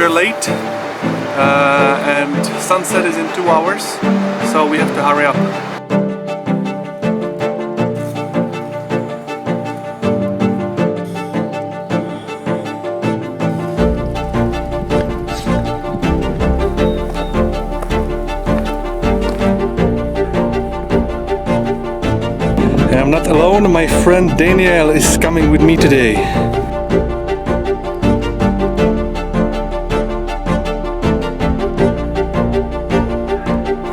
we're late and sunset is in 2 hours, so we have to hurry up. I'm not alone, my friend Daniel is coming with me today.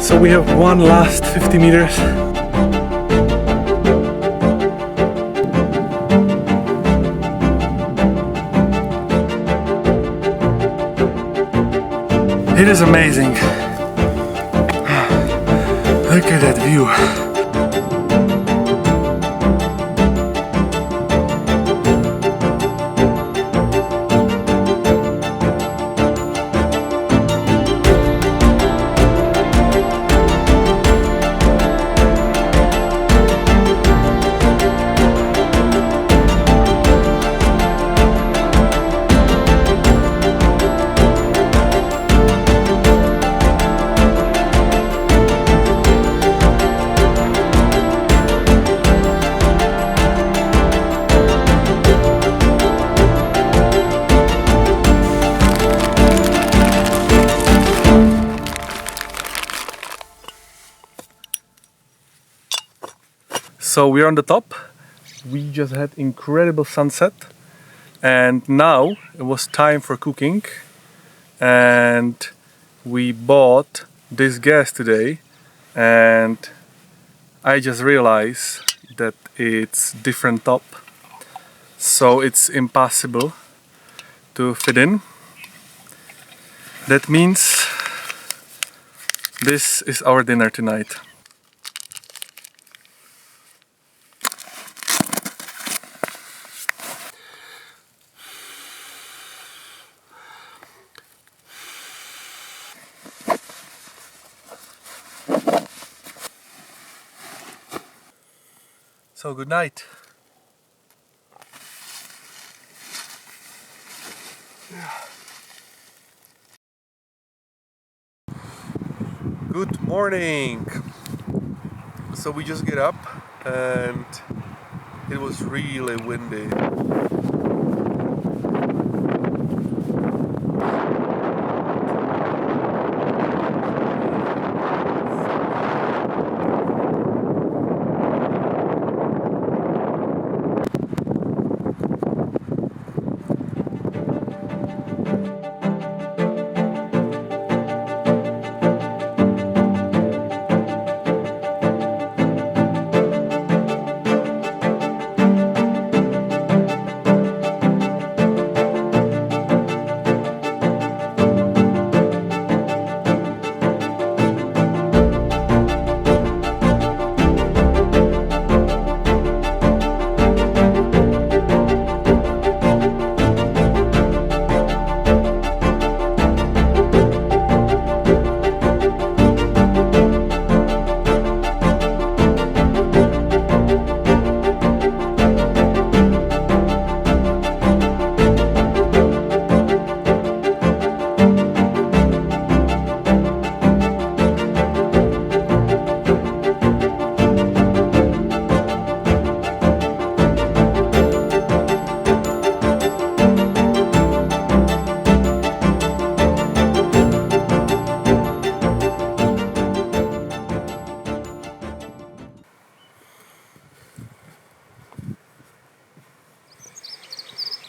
So we have one last 50 meters. It is amazing. Look at that view. So we're on the top. We just had incredible sunset and now it was time for cooking, and we bought this gas today and I just realized that it's different top, so it's impossible to fit in. That means this is our dinner tonight. So good night. Good morning. So we just get up and it was really windy.